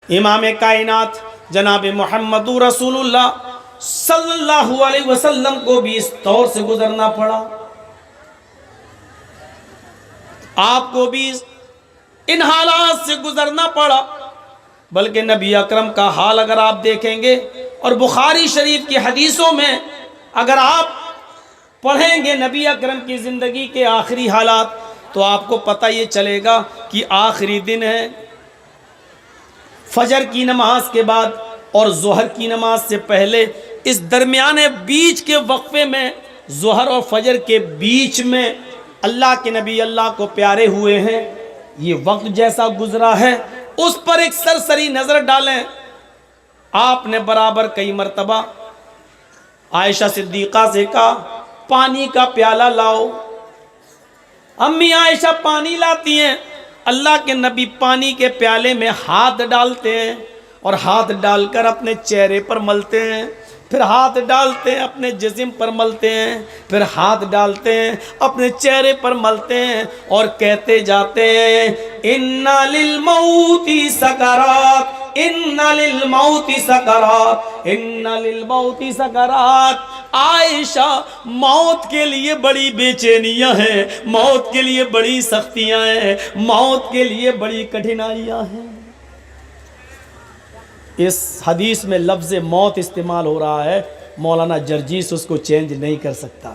امام کائنات جناب محمد رسول اللہ صلی اللہ علیہ وسلم کو بھی اس دور سے گزرنا پڑا، آپ کو بھی ان حالات سے گزرنا پڑا۔ بلکہ نبی اکرم کا حال اگر آپ دیکھیں گے اور بخاری شریف کی حدیثوں میں اگر آپ پڑھیں گے نبی اکرم کی زندگی کے آخری حالات، تو آپ کو پتہ یہ چلے گا کہ آخری دن ہے، فجر کی نماز کے بعد اور ظہر کی نماز سے پہلے اس درمیانے بیچ کے وقفے میں، ظہر اور فجر کے بیچ میں اللہ کے نبی اللہ کو پیارے ہوئے ہیں۔ یہ وقت جیسا گزرا ہے اس پر ایک سرسری نظر ڈالیں۔ آپ نے برابر کئی مرتبہ عائشہ صدیقہ سے کہا پانی کا پیالہ لاؤ، امی عائشہ پانی لاتی ہیں، اللہ کے نبی پانی کے پیالے میں ہاتھ ڈالتے ہیں اور ہاتھ ڈال کر اپنے چہرے پر ملتے ہیں، پھر ہاتھ ڈالتے ہیں اپنے جسم پر ملتے ہیں، پھر ہاتھ ڈالتے ہیں اپنے چہرے پر ملتے ہیں اور کہتے جاتے ہیں اِنَّ لِلْمَوْتِ سَكَرَاتٍ اِنَّ لِلْمَوْتِ سَكَرَاتٍ اِنَّ لِلْمَوْتِ سَكَرَاتٍ۔ عائشہ موت کے لیے بڑی بے چینیاں ہیں، موت کے لیے بڑی سختیاں ہیں، موت کے لیے بڑی کٹھنائیاں ہیں۔ اس حدیث میں لفظ موت استعمال ہو رہا ہے، مولانا جرجیس اس کو چینج نہیں کر سکتا۔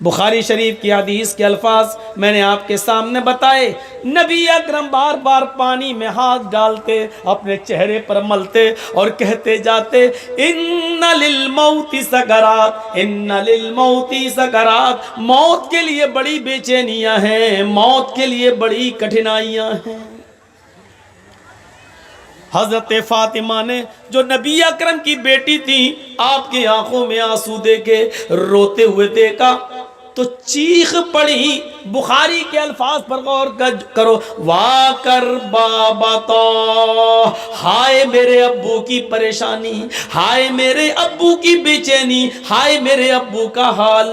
بخاری شریف کی حدیث کے الفاظ میں نے آپ کے سامنے بتائے، نبی اکرم بار بار پانی میں ہاتھ ڈالتے، اپنے چہرے پر ملتے اور کہتے جاتے اِنَّ لِلْمَوْتِ سَكَرَاتٍ اِنَّ لِلْمَوْتِ سَكَرَاتٍ۔ موت کے لیے بڑی بے چینیاں ہیں، موت کے لیے بڑی کٹھنائیاں ہیں۔ حضرت فاطمہ نے جو نبی اکرم کی بیٹی تھی، آپ کی آنکھوں میں آنسو دیکھے روتے ہوئے دیکھا تو چیخ پڑی۔ بخاری کے الفاظ پر غور کرو، وا کر بابتا، ہائے میرے ابو کی پریشانی، ہائے میرے ابو کی بے چینی، ہائے میرے ابو کا حال۔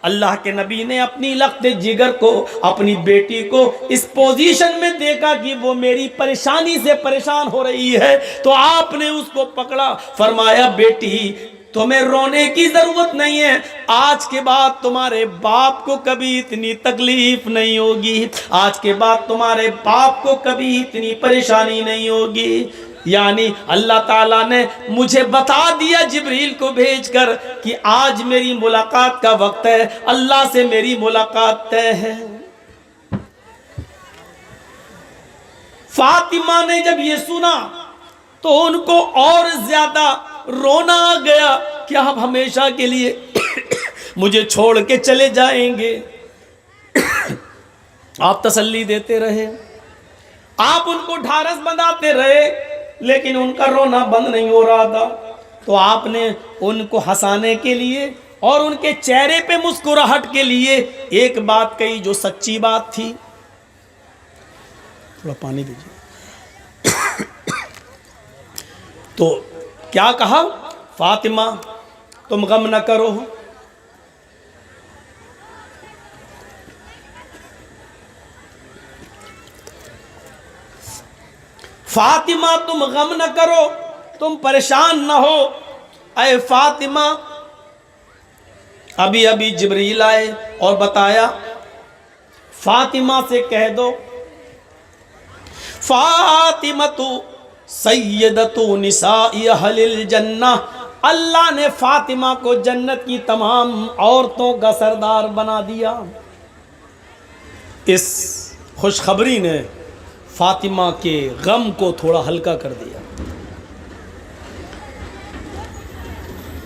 اللہ کے نبی نے اپنی لخت جگر کو، اپنی بیٹی کو اس پوزیشن میں دیکھا کہ وہ میری پریشانی سے پریشان ہو رہی ہے، تو آپ نے اس کو پکڑا، فرمایا بیٹی تمہیں رونے کی ضرورت نہیں ہے، آج کے بعد تمہارے باپ کو کبھی اتنی تکلیف نہیں ہوگی، آج کے بعد تمہارے باپ کو کبھی اتنی پریشانی نہیں ہوگی۔ یعنی اللہ تعالیٰ نے مجھے بتا دیا جبریل کو بھیج کر کہ آج میری ملاقات کا وقت ہے، اللہ سے میری ملاقات طے ہے۔ فاطمہ نے جب یہ سنا تو ان کو اور زیادہ رونا آ گیا کہ آپ ہمیشہ کے لیے مجھے چھوڑ کے چلے جائیں گے۔ آپ تسلی دیتے رہے، آپ ان کو ڈھارس بندھاتے رہے، لیکن ان کا رونا بند نہیں ہو رہا تھا۔ تو آپ نے ان کو ہنسانے کے لیے اور ان کے چہرے پہ مسکراہٹ کے لیے ایک بات کہی جو سچی بات تھی۔ تھوڑا پانی دیجیے۔ تو کیا کہا؟ فاطمہ تم غم نہ کرو، فاطمہ تم غم نہ کرو، تم پریشان نہ ہو۔ اے فاطمہ، ابھی ابھی جبریل آئے اور بتایا فاطمہ سے کہہ دو فاطمہ تو سیدۃ نساء اہل الجنہ، اللہ نے فاطمہ کو جنت کی تمام عورتوں کا سردار بنا دیا۔ اس خوشخبری نے فاطمہ کے غم کو تھوڑا ہلکا کر دیا،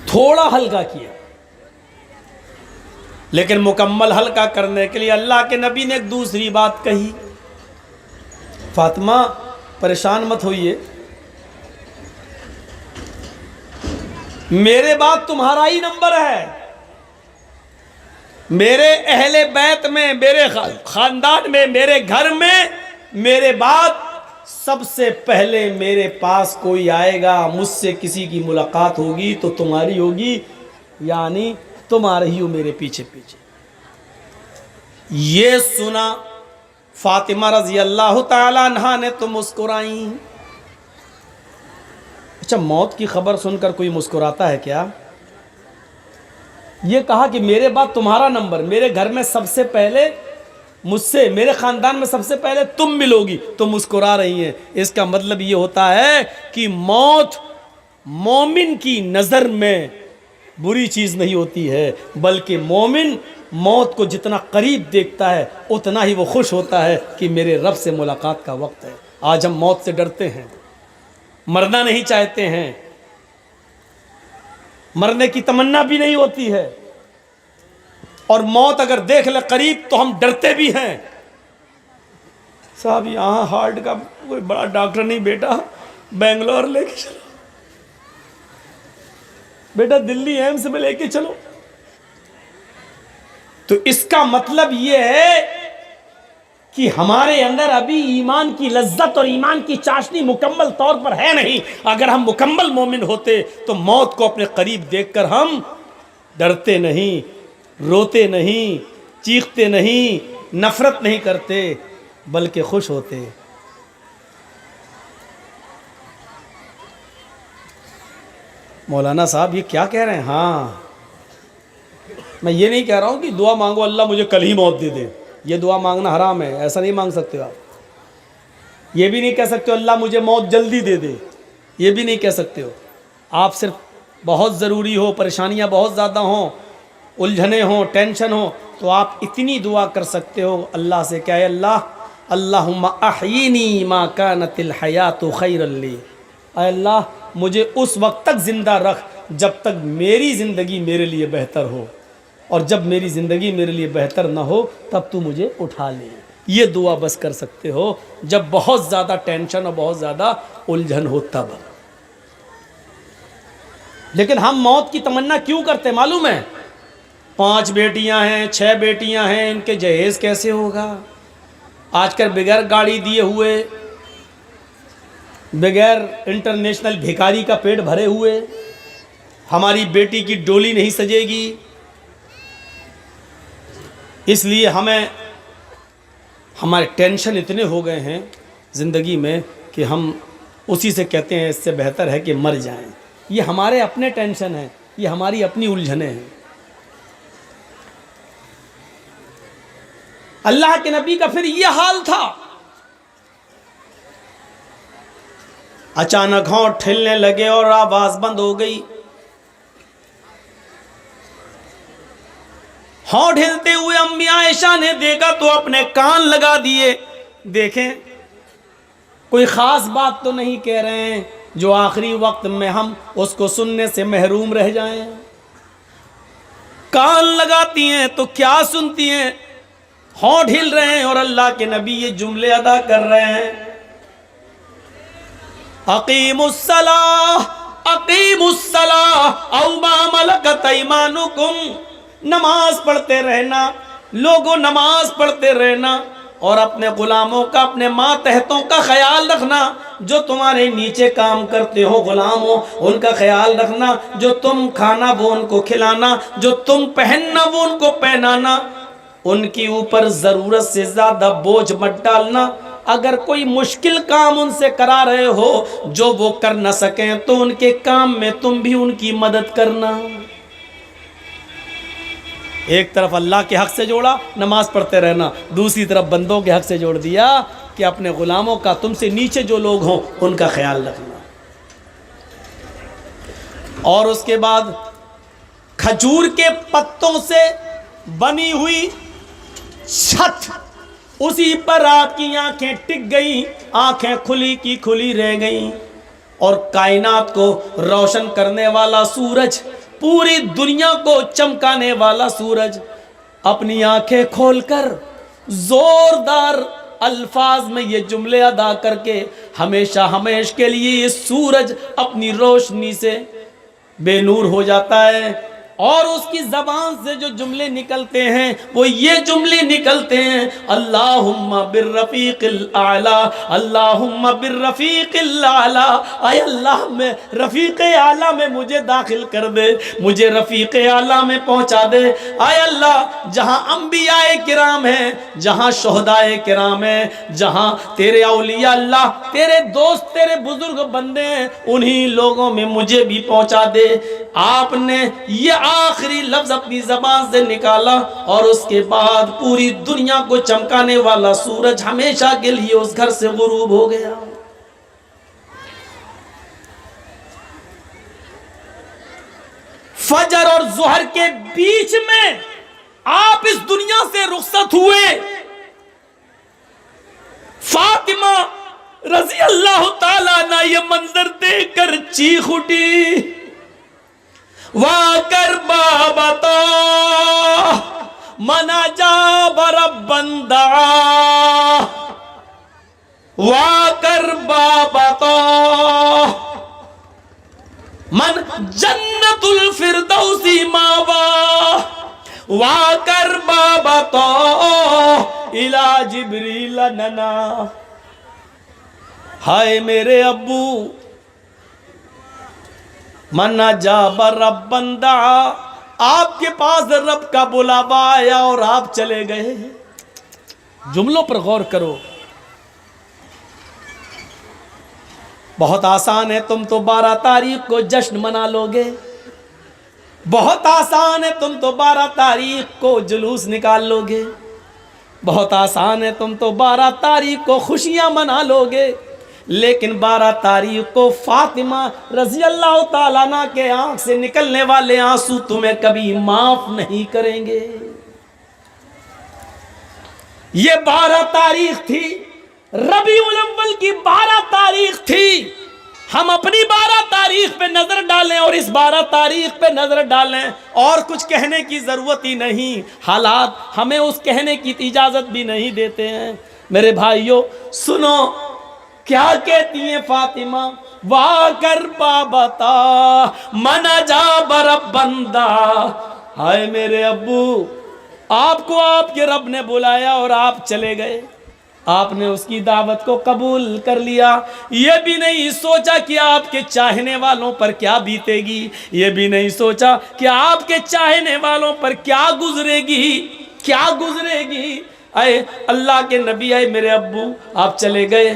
تھوڑا ہلکا کیا، لیکن مکمل ہلکا کرنے کے لیے اللہ کے نبی نے ایک دوسری بات کہی، فاطمہ پریشان مت ہوئیے، میرے بعد تمہارا ہی نمبر ہے، میرے اہل بیت میں، میرے خاندان میں، میرے گھر میں میرے بعد سب سے پہلے میرے پاس کوئی آئے گا، مجھ سے کسی کی ملاقات ہوگی تو تمہاری ہوگی، یعنی تم آ رہی ہو میرے پیچھے پیچھے۔ یہ سنا فاطمہ رضی اللہ تعالیٰ عنہا نے تو مسکرائیں، اچھا موت کی خبر سن کر کوئی مسکراتا ہے کیا؟ یہ کہا کہ میرے بعد تمہارا نمبر، میرے گھر میں سب سے پہلے مجھ سے، میرے خاندان میں سب سے پہلے تم ملو گی، تو مسکرا رہی ہیں۔ اس کا مطلب یہ ہوتا ہے کہ موت مومن کی نظر میں بری چیز نہیں ہوتی ہے، بلکہ مومن موت کو جتنا قریب دیکھتا ہے اتنا ہی وہ خوش ہوتا ہے کہ میرے رب سے ملاقات کا وقت ہے۔ آج ہم موت سے ڈرتے ہیں، مرنا نہیں چاہتے ہیں، مرنے کی تمنا بھی نہیں ہوتی ہے، اور موت اگر دیکھ لے قریب تو ہم ڈرتے بھی ہیں۔ صاحب یہاں ہارٹ کا کوئی بڑا ڈاکٹر نہیں، بیٹا بنگلور لے کے چلو، بیٹا دلی ایمس میں لے کے چلو۔ تو اس کا مطلب یہ ہے کہ ہمارے اندر ابھی ایمان کی لذت اور ایمان کی چاشنی مکمل طور پر ہے نہیں۔ اگر ہم مکمل مومن ہوتے تو موت کو اپنے قریب دیکھ کر ہم ڈرتے نہیں، روتے نہیں، چیختے نہیں، نفرت نہیں کرتے، بلکہ خوش ہوتے۔ مولانا صاحب یہ کیا کہہ رہے ہیں؟ ہاں میں یہ نہیں کہہ رہا ہوں کہ دعا مانگو اللہ مجھے کل ہی موت دے دے، یہ دعا مانگنا حرام ہے، ایسا نہیں مانگ سکتے آپ۔ یہ بھی نہیں کہہ سکتے اللہ مجھے موت جلدی دے دے، یہ بھی نہیں کہہ سکتے ہو۔ آپ صرف بہت ضروری ہو، پریشانیاں بہت زیادہ ہوں، الجھنیں ہوں، ٹینشن ہو، تو آپ اتنی دعا کر سکتے ہو اللہ سے کہ اے اللہ اللہم احیینی ما کانت الحیات خیر لی، اے اللہ مجھے اس وقت تک زندہ رکھ جب تک میری زندگی میرے لیے بہتر ہو، اور جب میری زندگی میرے لیے بہتر نہ ہو تب تو مجھے اٹھا لے۔ یہ دعا بس کر سکتے ہو جب بہت زیادہ ٹینشن اور بہت زیادہ الجھن ہو تب۔ لیکن ہم موت کی تمنا کیوں کرتے معلوم ہے؟ 5 بیٹیاں ہیں، 6 بیٹیاں ہیں، ان کے جہیز کیسے ہوگا؟ آج کل بغیر گاڑی دیے ہوئے، بغیر انٹرنیشنل بھیکاری کا پیٹ بھرے ہوئے ہماری بیٹی کی ڈولی نہیں سجے گی۔ اس لیے ہمارے ٹینشن اتنے ہو گئے ہیں زندگی میں کہ ہم اسی سے کہتے ہیں اس سے بہتر ہے کہ مر جائیں۔ یہ ہمارے اپنے ٹینشن ہیں، یہ ہماری اپنی الجھنیں ہیں۔ اللہ کے نبی کا پھر یہ حال تھا، اچانک ہونٹ ٹھلنے لگے اور آواز بند ہو گئی۔ ہونٹ ہلتے ہوئے امی عائشہ نے دیکھا تو اپنے کان لگا دیے۔ دیکھیں کوئی خاص بات تو نہیں کہہ رہے ہیں جو آخری وقت میں ہم اس کو سننے سے محروم رہ جائیں۔ کان لگاتی ہیں تو کیا سنتی ہیں؟ ہونٹ ہل رہے ہیں اور اللہ کے نبی یہ جملے ادا کر رہے ہیں، اقیموا الصلاۃ اقیموا الصلاۃ او ما ملکت ایمانکم، نماز پڑھتے رہنا، لوگوں نماز پڑھتے رہنا، اور اپنے غلاموں کا، اپنے ماتحتوں کا خیال رکھنا، جو تمہارے نیچے کام کرتے ہو غلام ہو ان کا خیال رکھنا، جو تم کھانا وہ ان کو کھلانا، جو تم پہننا وہ ان کو پہنانا، ان کی اوپر ضرورت سے زیادہ بوجھ مت ڈالنا۔ اگر کوئی مشکل کام ان سے کرا رہے ہو جو وہ کر نہ سکیں تو ان کے کام میں تم بھی ان کی مدد کرنا۔ ایک طرف اللہ کے حق سے جوڑا نماز پڑھتے رہنا، دوسری طرف بندوں کے حق سے جوڑ دیا کہ اپنے غلاموں کا، تم سے نیچے جو لوگ ہوں ان کا خیال رکھنا۔ اور اس کے بعد کھجور کے پتوں سے بنی ہوئی چھت، اسی پر آپ کی آنکھیں ٹک گئیں، آنکھیں کھلی کی کھلی رہ گئیں، اور کائنات کو روشن کرنے والا سورج، پوری دنیا کو چمکانے والا سورج اپنی آنکھیں کھول کر زوردار الفاظ میں یہ جملے ادا کر کے ہمیشہ ہمیش کے لیے یہ سورج اپنی روشنی سے بے نور ہو جاتا ہے۔ اور اس کی زبان سے جو جملے نکلتے ہیں وہ یہ جملے نکلتے ہیں، اللہم بالرفیق الاعلی، اللہم بالرفیق الاعلی، اے اللہ میں رفیق اعلیٰ میں مجھے داخل کر دے، مجھے رفیق اعلیٰ میں پہنچا دے۔ اے اللہ جہاں انبیاء کرام ہیں، جہاں شہداء کرام ہیں، جہاں تیرے اولیاء اللہ، تیرے دوست، تیرے بزرگ بندے ہیں، انہی لوگوں میں مجھے بھی پہنچا دے۔ آپ نے یہ آخری لفظ اپنی زبان سے نکالا اور اس کے بعد پوری دنیا کو چمکانے والا سورج ہمیشہ کے لیے اس گھر سے غروب ہو گیا۔ فجر اور ظہر کے بیچ میں آپ اس دنیا سے رخصت ہوئے۔ فاطمہ رضی اللہ تعالیٰ عنہ یہ منظر دیکھ کر چیخ اٹھی، وَكَرْبَابَتَا مَنْ أَجَابَ رَبًّا دَعَاهُ، وَكَرْبَابَتَا مَنْ جَنَّةُ الْفِرْدَوْسِ مَأْوَاهُ، وَكَرْبَابَتَا إِلَى جِبْرِيلَ نَنَا۔ ہائے میرے ابو، من اجاب ربًا دعا، آپ کے پاس رب کا بلاوا آیا اور آپ چلے گئے۔ جملوں پر غور کرو، بہت آسان ہے، تم تو 12 تاریخ کو جشن منا لو گے، بہت آسان ہے، تم تو 12 تاریخ کو جلوس نکال لو گے، بہت آسان ہے، تم تو 12 تاریخ کو خوشیاں منا لو گے، لیکن 12 تاریخ کو فاطمہ رضی اللہ تعالیٰ عنہ کے آنکھ سے نکلنے والے آنسو تمہیں کبھی معاف نہیں کریں گے۔ یہ 12 تاریخ تھی، ربیع الاول کی 12 تاریخ تھی۔ ہم اپنی 12 تاریخ پہ نظر ڈالیں اور اس 12 تاریخ پہ نظر ڈالیں، اور کچھ کہنے کی ضرورت ہی نہیں، حالات ہمیں اس کہنے کی اجازت بھی نہیں دیتے ہیں۔ میرے بھائیوں سنو کیا کہتی ہیں فاطمہ، وَكَرْبَابَتَا مَنْ أَجَابَ رَبًّا دَعَاهُ۔ ہائے میرے ابو، آپ کو آپ کے رب نے بلایا اور آپ چلے گئے، آپ نے اس کی دعوت کو قبول کر لیا، یہ بھی نہیں سوچا کہ آپ کے چاہنے والوں پر کیا بیتے گی، یہ بھی نہیں سوچا کہ آپ کے چاہنے والوں پر کیا گزرے گی، کیا گزرے گی۔ اے اللہ کے نبی، اے میرے ابو، آپ چلے گئے۔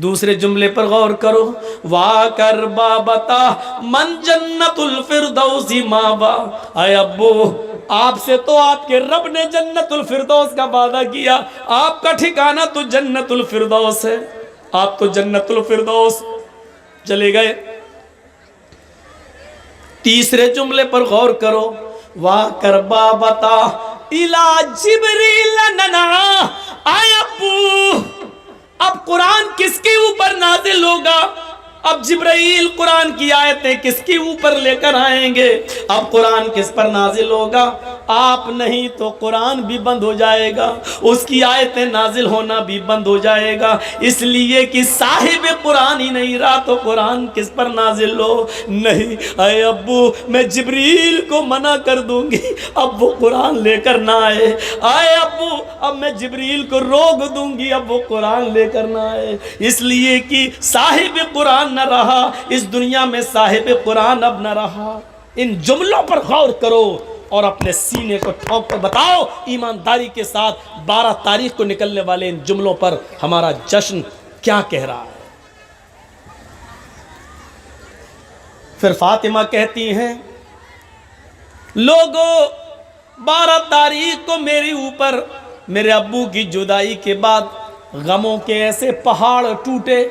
دوسرے جملے پر غور کرو، وَكَرْبَابَتَا مَنْ جَنَّةُ الْفِرْدَوْسِ مَأْوَاهُ۔ اے ابو، آپ سے تو آپ کے رب نے جنت الفردوس کا وعدہ کیا، آپ کا ٹھکانہ تو جنت الفردوس ہے، آپ تو جنت الفردوس چلے گئے۔ تیسرے جملے پر غور کرو، وَكَرْبَابَتَا إِلَى جِبْرِيلَ نَنَا۔ اے ابو، اب قرآن کس کے اوپر نازل ہوگا؟ اب جبرائیل قرآن کی آیتیں کس کے اوپر لے کر آئیں گے؟ اب قرآن کس پر نازل ہوگا؟ آپ نہیں تو قرآن بھی بند ہو جائے گا، اس کی آیتیں نازل ہونا بھی بند ہو جائے گا، اس لیے کہ صاحب قرآن ہی نہیں رہا تو قرآن کس پر نازل ہو؟ نہیں، اے ابو میں جبریل کو منع کر دوں گی اب وہ قرآن لے کر نہ آئے، اے ابو اب میں جبریل کو روک دوں گی اب وہ قرآن لے کر نہ آئے، اس لیے کہ صاحب قرآن نہ رہا اس دنیا میں، صاحب قرآن اب نہ رہا۔ ان جملوں پر غور کرو اور اپنے سینے کو ٹھوک کر بتاؤ ایمانداری کے ساتھ 12 تاریخ کو نکلنے والے ان جملوں پر ہمارا جشن کیا کہہ رہا ہے۔ پھر فاطمہ کہتی ہیں، لوگو 12 تاریخ کو میرے اوپر میرے ابو کی جدائی کے بعد غموں کے ایسے پہاڑ ٹوٹے،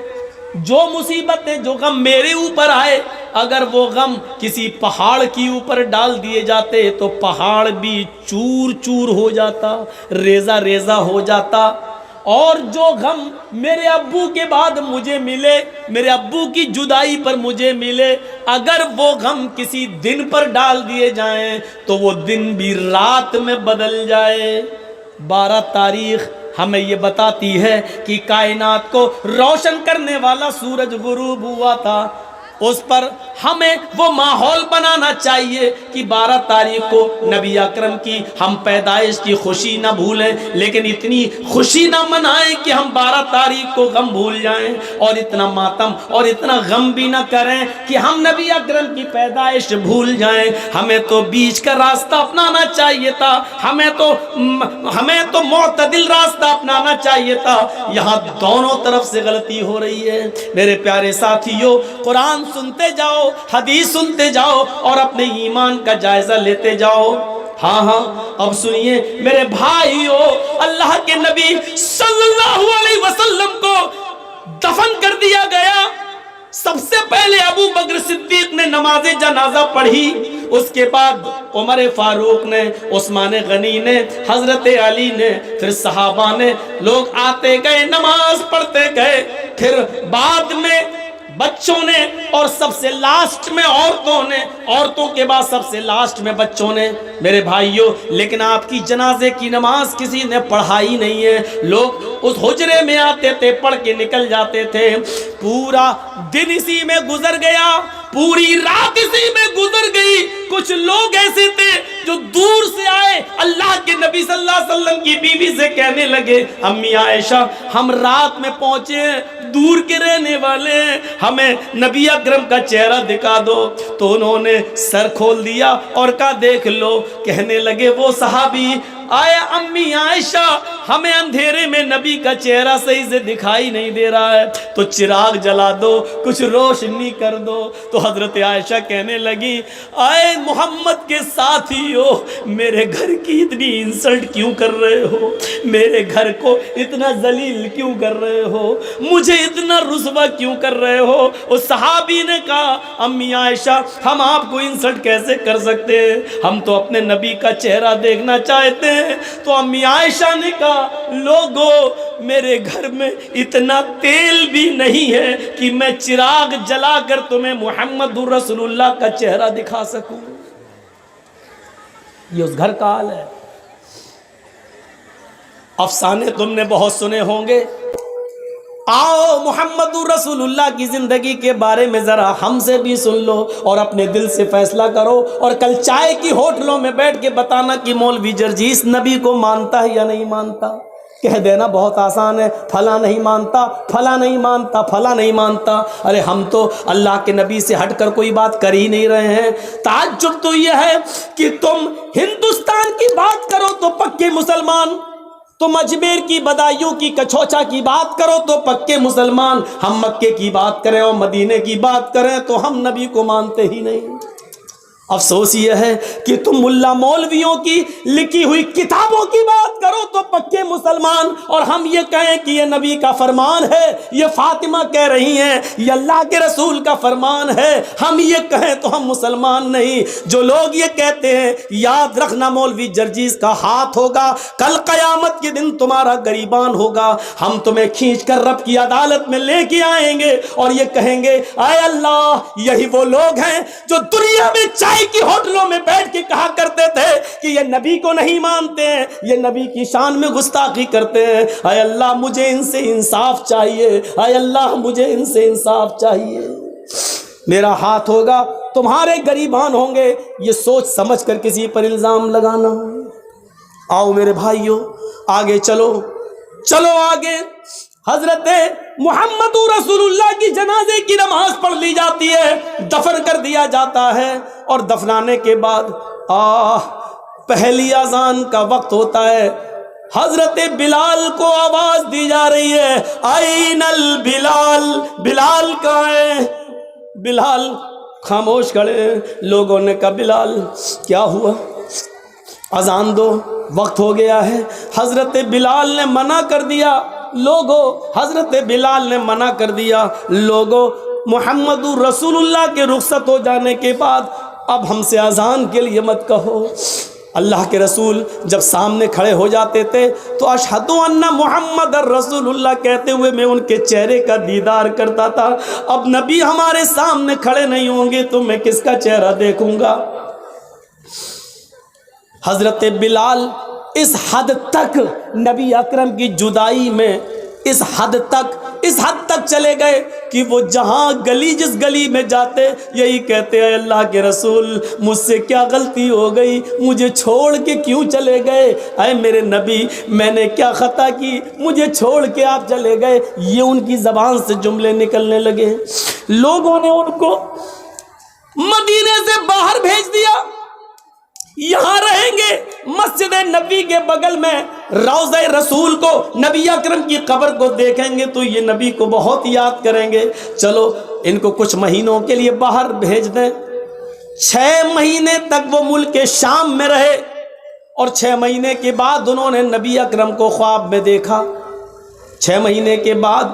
جو مصیبتیں جو غم میرے اوپر آئے، اگر وہ غم کسی پہاڑ کی اوپر ڈال دیے جاتے تو پہاڑ بھی چور چور ہو جاتا، ریزہ ریزہ ہو جاتا، اور جو غم میرے ابو کے بعد مجھے ملے، میرے ابو کی جدائی پر مجھے ملے، اگر وہ غم کسی دن پر ڈال دیے جائیں تو وہ دن بھی رات میں بدل جائے۔ 12 تاریخ ہمیں یہ بتاتی ہے کہ کائنات کو روشن کرنے والا سورج غروب ہوا تھا، اس پر ہمیں وہ ماحول بنانا چاہیے کہ 12 تاریخ کو نبی اکرم کی ہم پیدائش کی خوشی نہ بھولیں، لیکن اتنی خوشی نہ منائیں کہ ہم 12 تاریخ کو غم بھول جائیں، اور اتنا ماتم اور اتنا غم بھی نہ کریں کہ ہم نبی اکرم کی پیدائش بھول جائیں۔ ہمیں تو بیچ کا راستہ اپنانا چاہیے تھا، ہمیں تو معتدل راستہ اپنانا چاہیے تھا۔ یہاں دونوں طرف سے غلطی ہو رہی ہے۔ میرے پیارے ساتھیوں، قرآن سنتے جاؤ، حدیث سنتے جاؤ، اور اپنے ایمان کا جائزہ لیتے جاؤ۔ ہاں اب سنیے میرے بھائیو، اللہ کے نبی صلی اللہ علیہ وسلم کو دفن کر دیا گیا۔ سب سے پہلے ابو بکر صدیق نے نماز جنازہ پڑھی، اس کے بعد عمر فاروق نے، عثمان غنی نے، حضرت علی نے، پھر صحابہ نے، لوگ آتے گئے نماز پڑھتے گئے، پھر بعد میں بچوں نے، اور سب سے لاسٹ میں عورتوں نے، عورتوں کے بعد سب سے لاسٹ میں بچوں نے۔ میرے بھائیوں، لیکن آپ کی جنازے کی نماز کسی نے پڑھائی نہیں ہے۔ لوگ اس حجرے میں آتے تھے، پڑھ کے نکل جاتے تھے، پورا دن اسی میں گزر گیا، پوری رات اسی میں گزر گئی۔ کچھ لوگ ایسے تھے جو دور سے آئے، اللہ کے نبی صلی اللہ علیہ وسلم کی بیوی سے کہنے لگے، امی عائشہ ہم رات میں پہنچے، دور کے رہنے والے ہیں، ہمیں نبی اکرم کا چہرہ دکھا دو۔ تو انہوں نے سر کھول دیا اور کہا دیکھ لو۔ کہنے لگے وہ صحابی، آیا امی عائشہ ہمیں اندھیرے میں نبی کا چہرہ صحیح سے دکھائی نہیں دے رہا ہے، تو چراغ جلا دو، کچھ روشنی کر دو۔ تو حضرت عائشہ کہنے لگی، آئے محمد کے ساتھیو، میرے گھر کی اتنی انسلٹ کیوں کر رہے ہو؟ میرے گھر کو اتنا ذلیل کیوں کر رہے ہو؟ مجھے اتنا رسوا کیوں کر رہے ہو؟ اس صحابی نے کہا، امی عائشہ ہم آپ کو انسلٹ کیسے کر سکتے ہیں؟ ہم تو اپنے نبی کا چہرہ دیکھنا چاہتے ہیں۔ تو امی عائشہ نے کہا، لوگو میرے گھر میں اتنا تیل بھی نہیں ہے کہ میں چراغ جلا کر تمہیں محمد رسول اللہ کا چہرہ دکھا سکوں۔ یہ اس گھر کا حال ہے۔ افسانے تم نے بہت سنے ہوں گے، آؤ محمد رسول اللہ کی زندگی کے بارے میں ذرا ہم سے بھی سن لو اور اپنے دل سے فیصلہ کرو، اور کل چائے کی ہوٹلوں میں بیٹھ کے بتانا کہ مولوی جرجیس نبی کو مانتا ہے یا نہیں مانتا۔ کہہ دینا بہت آسان ہے، پھلاں نہیں مانتا، پھلاں نہیں مانتا، پھلاں نہیں مانتا۔ ارے ہم تو اللہ کے نبی سے ہٹ کر کوئی بات کر ہی نہیں رہے ہیں۔ تعجب تو یہ ہے کہ تم ہندوستان کی بات کرو تو پکے مسلمان، تم اجمیر کی بدایوں کی کچھوچا کی بات کرو تو پکے مسلمان، ہم مکے کی بات کریں اور مدینے کی بات کریں تو ہم نبی کو مانتے ہی نہیں۔ افسوس یہ ہے کہ تم ملا مولویوں کی لکھی ہوئی کتابوں کی بات کرو تو پکے مسلمان، اور ہم یہ کہیں کہ یہ نبی کا فرمان ہے، یہ فاطمہ کہہ رہی ہیں یہ اللہ کے رسول کا فرمان ہے، ہم یہ کہیں تو ہم مسلمان نہیں۔ جو لوگ یہ کہتے ہیں یاد رکھنا مولوی جرجیس کا ہاتھ ہوگا، کل قیامت کے دن تمہارا گریبان ہوگا، ہم تمہیں کھینچ کر رب کی عدالت میں لے کے آئیں گے اور یہ کہیں گے، اے اللہ یہی وہ لوگ ہیں جو دنیا میں چائے کی ہوٹلوں میں بیٹھ کے کہا کرتے تھے کہ یہ نبی کو نہیں مانتے ہیں، یہ نبی کی شان میں گستاخی کرتے ہیں۔ اے اللہ مجھے ان سے انصاف چاہیے، اے اللہ مجھے ان سے انصاف چاہیے۔ میرا ہاتھ ہوگا، تمہارے گریبان ہوں گے، یہ سوچ سمجھ کر کسی پر الزام لگانا۔ آؤ میرے بھائیوں آگے چلو آگے۔ حضرت محمد رسول اللہ کی جنازے کی نماز پڑھ لی جاتی ہے، دفن کر دیا جاتا ہے، اور دفنانے کے بعد پہلی اذان کا وقت ہوتا ہے۔ حضرت بلال کو آواز دی جا رہی ہے، آئین البلال، بلال کہاں ہے؟ بلال خاموش کھڑے ہیں۔ لوگوں نے کہا بلال کیا ہوا؟ اذان دو، وقت ہو گیا ہے۔ حضرت بلال نے منع کر دیا، حضرت بلال نے منع کر دیا، لوگوں محمد رسول اللہ کے رخصت ہو جانے کے بعد اب ہم سے اذان کے لیے مت کہو۔ اللہ کے رسول جب سامنے کھڑے ہو جاتے تھے تو اشہد ان محمد رسول اللہ کہتے ہوئے میں ان کے چہرے کا دیدار کرتا تھا۔ اب نبی ہمارے سامنے کھڑے نہیں ہوں گے تو میں کس کا چہرہ دیکھوں گا؟ حضرت بلال اس حد تک نبی اکرم کی جدائی میں، اس حد تک اس حد تک چلے گئے کہ وہ جہاں گلی جس گلی میں جاتے یہی کہتے ہیں اللہ کے رسول مجھ سے کیا غلطی ہو گئی, مجھے چھوڑ کے کیوں چلے گئے, اے میرے نبی میں نے کیا خطا کی, مجھے چھوڑ کے آپ چلے گئے. یہ ان کی زبان سے جملے نکلنے لگے. لوگوں نے ان کو مدینے سے باہر بھیج دیا, یہاں رہیں گے مسجد نبی کے بغل میں روضہ رسول کو, نبی اکرم کی قبر کو دیکھیں گے تو یہ نبی کو بہت یاد کریں گے. چلو ان کو کچھ مہینوں کے لیے باہر بھیج دیں. 6 مہینے تک وہ ملک شام میں رہے اور 6 مہینے کے بعد انہوں نے نبی اکرم کو خواب میں دیکھا. 6 مہینے کے بعد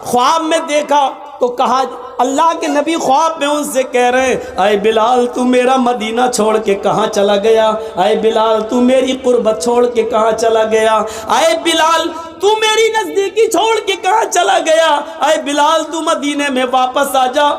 خواب میں دیکھا تو کہا, اللہ کے نبی خواب میں ان سے کہہ رہے ہیں اے بلال تو میرا مدینہ چھوڑ کے کہاں چلا گیا, اے بلال تو میری قربت چھوڑ کے کہاں چلا گیا, اے بلال تو میری نزدیکی چھوڑ کے کہاں چلا گیا, اے بلال تو مدینے میں واپس آ جا.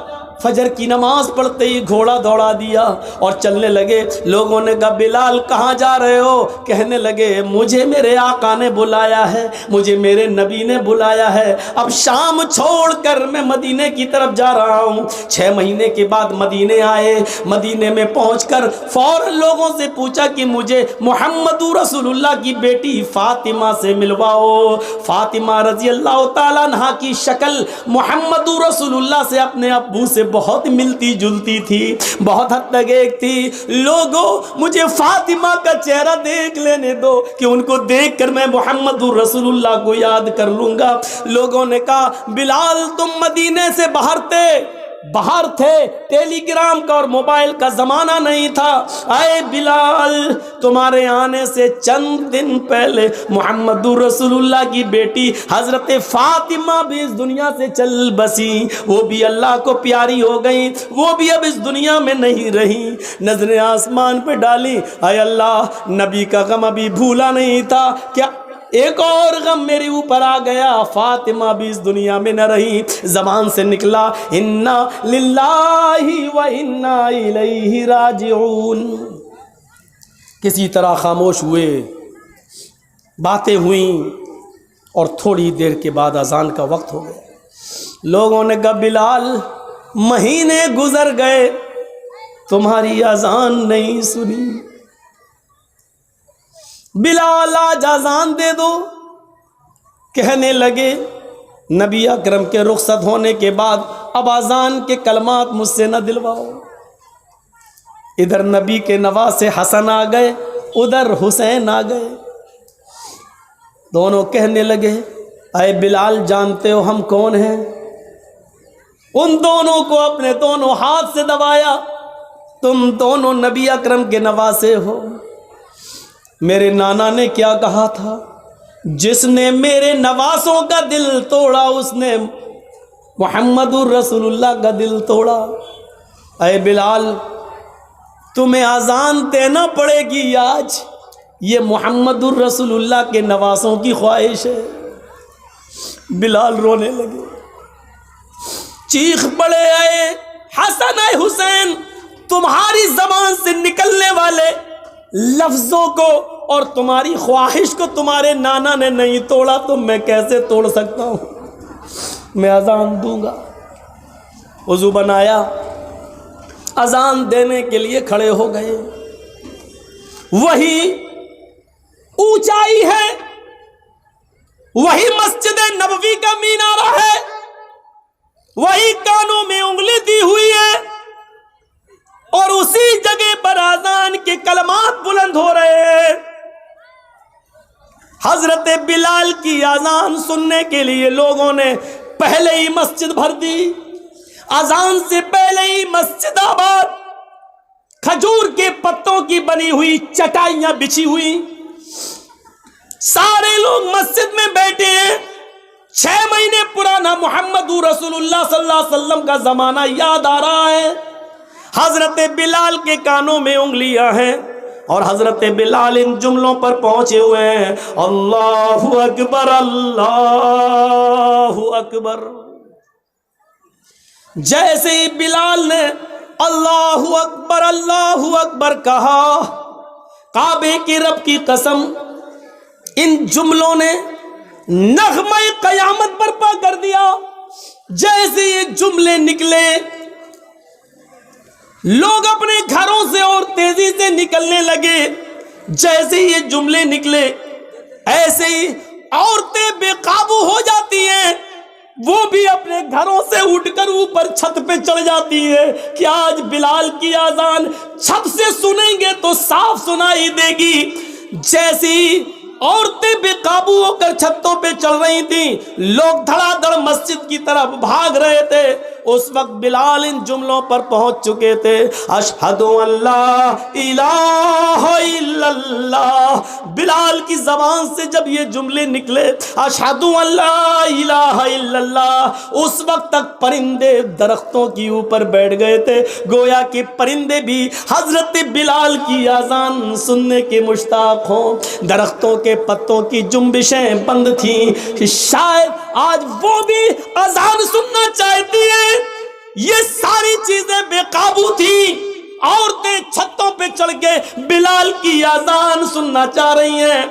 فجر کی نماز پڑھتے ہی گھوڑا دوڑا دیا اور چلنے لگے. لوگوں نے کہا بلال کہاں جا رہے ہو, کہنے لگے مجھے میرے آقا نے بلایا ہے, مجھے میرے نبی نے بلایا ہے, اب شام چھوڑ کر میں مدینے کی طرف جا رہا ہوں. 6 مہینے کے بعد مدینے آئے. مدینے میں پہنچ کر فوراً لوگوں سے پوچھا کہ مجھے محمد رسول اللہ کی بیٹی فاطمہ سے ملواؤ. فاطمہ رضی اللہ تعالیٰ عنہا کی شکل محمد رسول اللہ سے اپنے ابو سے بہت ملتی جلتی تھی, بہت حد تک ایک تھی. لوگوں مجھے فاطمہ کا چہرہ دیکھ لینے دو کہ ان کو دیکھ کر میں محمد رسول اللہ کو یاد کر لوں گا. لوگوں نے کہا بلال تم مدینے سے باہر تھے, ٹیلی گرام کا اور موبائل کا زمانہ نہیں تھا. اے بلال تمہارے آنے سے چند دن پہلے محمد رسول اللہ کی بیٹی حضرت فاطمہ بھی اس دنیا سے چل بسی, وہ بھی اللہ کو پیاری ہو گئی, وہ بھی اب اس دنیا میں نہیں رہی. نظریں آسمان پہ ڈالی, اے اللہ نبی کا غم ابھی بھولا نہیں تھا, کیا ایک اور غم میرے اوپر آ گیا, فاطمہ بھی اس دنیا میں نہ رہی. زبان سے نکلا انا للہ و انا الیہ راجعون. کسی طرح خاموش ہوئے, باتیں ہوئیں اور تھوڑی دیر کے بعد اذان کا وقت ہو گیا. لوگوں نے کہا بلال مہینے گزر گئے تمہاری اذان نہیں سنی, بلال آج اذان دے دو. کہنے لگے نبی اکرم کے رخصت ہونے کے بعد اب اذان کے کلمات مجھ سے نہ دلواؤ. ادھر نبی کے نواسے حسن آ گئے, ادھر حسین آ گئے. دونوں کہنے لگے اے بلال جانتے ہو ہم کون ہیں. ان دونوں کو اپنے دونوں ہاتھ سے دبایا, تم دونوں نبی اکرم کے نواسے ہو. میرے نانا نے کیا کہا تھا, جس نے میرے نواسوں کا دل توڑا اس نے محمد الرسول اللہ کا دل توڑا. اے بلال تمہیں اذان دینا پڑے گی آج, یہ محمد الرسول اللہ کے نواسوں کی خواہش ہے. بلال رونے لگے, چیخ پڑے اے حسن اے حسین, تمہاری زبان سے نکلنے والے لفظوں کو اور تمہاری خواہش کو تمہارے نانا نے نہیں توڑا تو میں کیسے توڑ سکتا ہوں. میں اذان دوں گا. وضو بنایا, اذان دینے کے لیے کھڑے ہو گئے. وہی اونچائی ہے, وہی مسجد نبوی کا مینارہ ہے, وہی کانوں میں انگلی دی ہوئی ہے اور اسی جگہ پر اذان کے کلمات بلند ہو رہے ہیں. حضرت بلال کی اذان سننے کے لیے لوگوں نے پہلے ہی مسجد بھر دی. اذان سے پہلے ہی مسجد آباد, کھجور کے پتوں کی بنی ہوئی چٹائیاں بچھی ہوئی, سارے لوگ مسجد میں بیٹھے ہیں. 6 مہینے پرانا محمد رسول اللہ صلی اللہ علیہ وسلم کا زمانہ یاد آ رہا ہے. حضرت بلال کے کانوں میں انگلیاں ہیں اور حضرت بلال ان جملوں پر پہنچے ہوئے ہیں, اللہ اکبر اللہ اکبر. جیسے ہی بلال نے اللہ اکبر کہا, کعبے کی رب کی قسم ان جملوں نے نغمہ قیامت برپا کر دیا۔ جیسے یہ جملے نکلے لوگ اپنے گھروں سے اور تیزی سے نکلنے لگے۔ جیسے یہ جملے نکلے ایسے ہی عورتیں بے قابو ہو جاتی ہیں، وہ بھی اپنے گھروں سے اٹھ کر اوپر چھت پہ چڑھ جاتی ہے کہ آج بلال کی اذان چھت سے سنیں گے تو صاف سنائی دے گی۔ جیسی عورتیں بے قابو ہو کر چھتوں پہ چڑھ رہی تھیں، لوگ دھڑا دھڑ مسجد کی طرف بھاگ رہے تھے، اس وقت بلال ان جملوں پر پہنچ چکے تھے۔ اشہد ان لا الہ الا اللہ، بلال کی زبان سے جب یہ جملے نکلے اشہد ان لا الہ الا اللہ، اس وقت تک پرندے درختوں کے اوپر بیٹھ گئے تھے، گویا کہ پرندے بھی حضرت بلال کی اذان سننے کے مشتاق ہوں۔ درختوں کے پتوں کی جنبشیں بند تھیں کہ شاید آج وہ بھی اذان سننا چاہتی ہیں۔ یہ ساری چیزیں بے قابو تھیں، عورتیں چھتوں پہ چڑھ کے بلال کی اذان سننا چاہ رہی ہیں،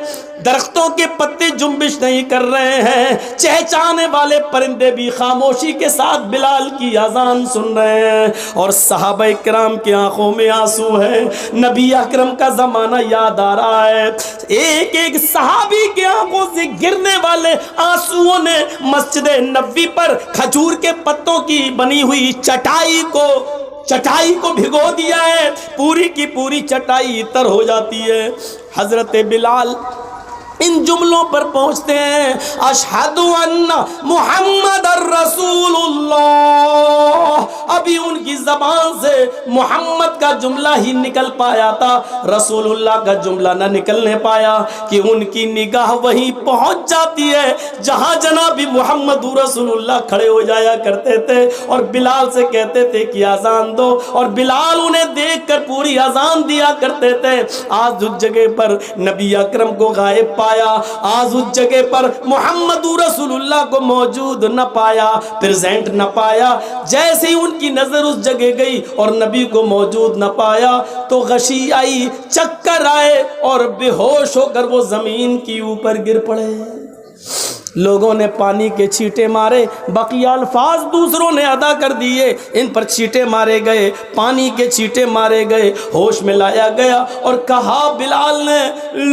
درختوں کے پتے جنبش نہیں کر رہے ہیں، چہچانے والے پرندے بھی خاموشی کے ساتھ بلال کی اذان سن رہے ہیں، اور صحابہ کرام کی آنکھوں میں آنسو ہے۔ نبی اکرم کا زمانہ یاد آ رہا ہے، ایک ایک صحابی کی آنکھوں سے گرنے والے آنسوؤں نے مسجد نبوی پر کھجور کے پتوں کی بنی ہوئی چٹائی کو بھگو دیا ہے، پوری کی پوری چٹائی تر ہو جاتی ہے۔ حضرت بلال ان جملوں پر پہنچتے ہیں، اشہد ان محمد الرسول اللہ، ابھی ان کی زبان سے محمد کا جملہ ہی نکل پایا تھا، رسول اللہ کا جملہ نہ نکلنے پایا کہ ان کی نگاہ وہیں پہنچ جاتی ہے جہاں جناب محمد رسول اللہ کھڑے ہو جایا کرتے تھے اور بلال سے کہتے تھے کہ اذان دو، اور بلال انہیں دیکھ کر پوری اذان دیا کرتے تھے۔ آج اس جگہ پر نبی اکرم کو غائب پایا، آج اس جگہ پر محمد رسول اللہ کو موجود نہ پایا، پریزنٹ نہ پایا۔ جیسے ہی ان کی نظر اس جگہ گئی اور نبی کو موجود نہ پایا تو غشی آئی، چکر آئے اور بے ہوش ہو کر وہ زمین کی اوپر گر پڑے۔ لوگوں نے پانی کے چھینٹے مارے، بقیہ الفاظ دوسروں نے ادا کر دیے، ان پر چھینٹے مارے گئے، پانی کے چھینٹے مارے گئے، ہوش میں لایا گیا اور کہا بلال نے،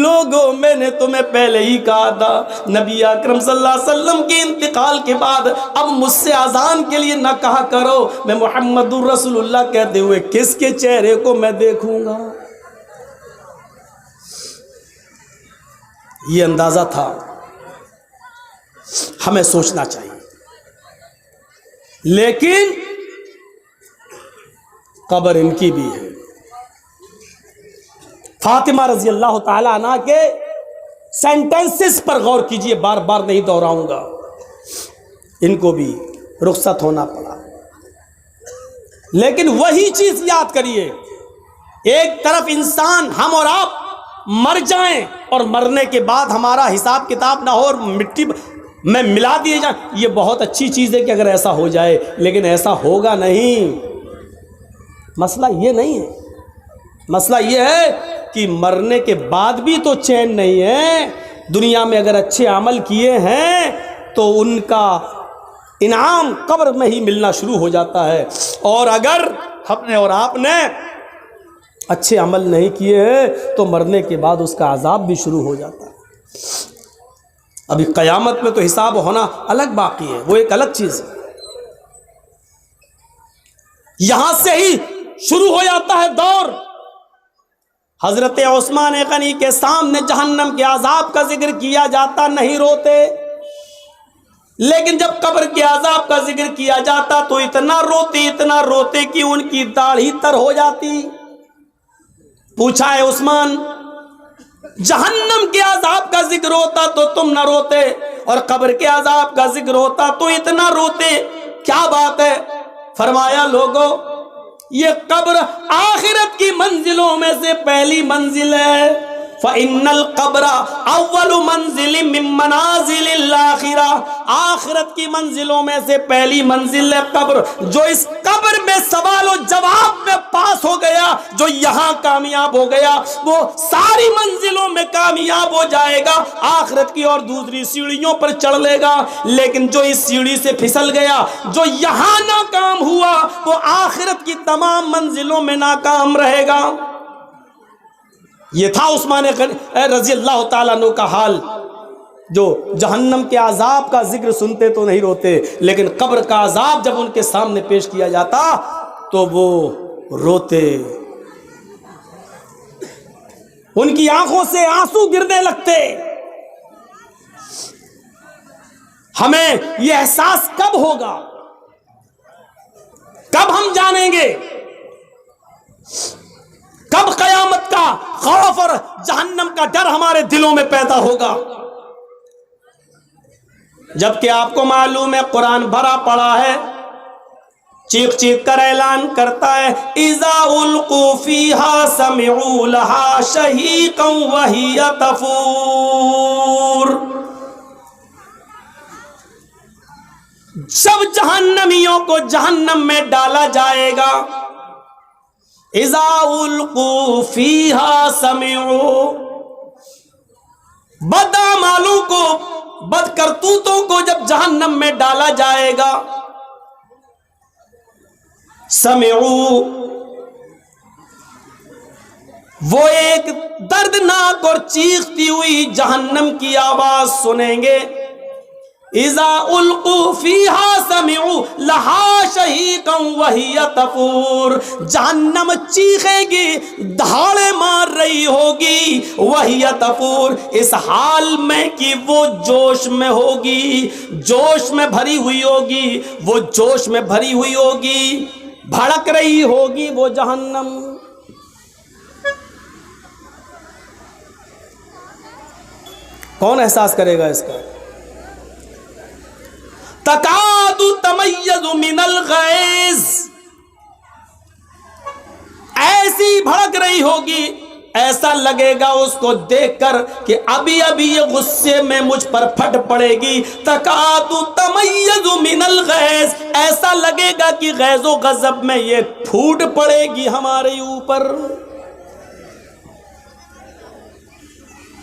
لوگوں میں نے تمہیں پہلے ہی کہا تھا، نبی اکرم صلی اللہ علیہ وسلم کے انتقال کے بعد اب مجھ سے اذان کے لیے نہ کہا کرو، میں محمد رسول اللہ کہتے ہوئے کس کے چہرے کو میں دیکھوں گا۔ یہ اندازہ تھا، ہمیں سوچنا چاہیے، لیکن قبر ان کی بھی ہے۔ فاطمہ رضی اللہ تعالی عنہ کے سینٹنسز پر غور کیجئے، بار بار نہیں دہراؤں گا، ان کو بھی رخصت ہونا پڑا، لیکن وہی چیز یاد کریے، ایک طرف انسان ہم اور آپ مر جائیں اور مرنے کے بعد ہمارا حساب کتاب نہ ہو اور مٹی میں ملا دیے جائیں، یہ بہت اچھی چیز ہے کہ اگر ایسا ہو جائے، لیکن ایسا ہوگا نہیں۔ مسئلہ یہ نہیں ہے، مسئلہ یہ ہے کہ مرنے کے بعد بھی تو چین نہیں ہے۔ دنیا میں اگر اچھے عمل کیے ہیں تو ان کا انعام قبر میں ہی ملنا شروع ہو جاتا ہے، اور اگر ہم نے اور آپ نے اچھے عمل نہیں کیے ہیں تو مرنے کے بعد اس کا عذاب بھی شروع ہو جاتا ہے۔ ابھی قیامت میں تو حساب ہونا الگ باقی ہے، وہ ایک الگ چیز ہے، یہاں سے ہی شروع ہو جاتا ہے دور۔ حضرت عثمان غنی کے سامنے جہنم کے عذاب کا ذکر کیا جاتا نہیں روتے، لیکن جب قبر کے عذاب کا ذکر کیا جاتا تو اتنا روتے کہ ان کی داڑھی تر ہو جاتی۔ پوچھا ہے عثمان، جہنم کے عذاب کا ذکر ہوتا تو تم نہ روتے، اور قبر کے عذاب کا ذکر ہوتا تو اتنا روتے، کیا بات ہے؟ فرمایا لوگو، یہ قبر آخرت کی منزلوں میں سے پہلی منزل ہے، فَإِنَّ الْقَبْرَ أَوَّلُ مَنزِلٍ مِّن مَنَازِلِ الْآخِرَةِ، آخرت کی منزلوں میں سے پہلی منزل ہے قبر۔ جو اس قبر میں سوال و جواب میں پاس ہو گیا، جو یہاں کا کامیاب ہو گیا وہ ساری منزلوں میں کامیاب ہو جائے گا، آخرت کی اور دوسری سیڑھیوں پر چڑھ لے گا، لیکن جو اس سیڑھی سے پھسل گیا، جو یہاں ناکام ہوا، وہ آخرت کی تمام منزلوں میں ناکام رہے گا۔ یہ تھا عثمان رضی اللہ تعالیٰ عنہ کا حال، جو جہنم کے عذاب کا ذکر سنتے تو نہیں روتے، لیکن قبر کا عذاب جب ان کے سامنے پیش کیا جاتا تو وہ روتے، ان کی آنکھوں سے آنسو گرنے لگتے۔ ہمیں یہ احساس کب ہوگا، کب ہم جانیں گے، کب قیامت کا خوف اور جہنم کا ڈر ہمارے دلوں میں پیدا ہوگا؟ جبکہ آپ کو معلوم ہے قرآن بھرا پڑا ہے، چیخ چیخ کر اعلان کرتا ہے اذا القوا فیہا سمعوا لہا شہیقا وہی تفور۔ جب جہنمیوں کو جہنم میں ڈالا جائے گا، اذا القوا فیہا سمعوا، بدعمالوں کو، بد کرتوتوں کو جب جہنم میں ڈالا جائے گا، سمعوا، وہ ایک دردناک اور چیختی ہوئی جہنم کی آواز سنیں گے، اذا القوا فیہا سمعوا لہا شہیقا وہی تفور، جہنم چیخے گی، دھاڑے مار رہی ہوگی، وہی تفور، اس حال میں کہ وہ جوش میں ہوگی، جوش میں بھری ہوئی ہوگی، وہ جوش میں بھری ہوئی ہوگی، بھڑک رہی ہوگی وہ جہنم۔ کون احساس کرے گا اس کا؟ تکاد تمیز من الغیظ، ایسی بھڑک رہی ہوگی، ایسا لگے گا اس کو دیکھ کر کہ ابھی ابھی یہ غصے میں مجھ پر پھٹ پڑے گی۔ تکاد تمیز من الغیظ، ایسا لگے گا کہ غیظ و غضب میں یہ پھوٹ پڑے گی ہمارے اوپر۔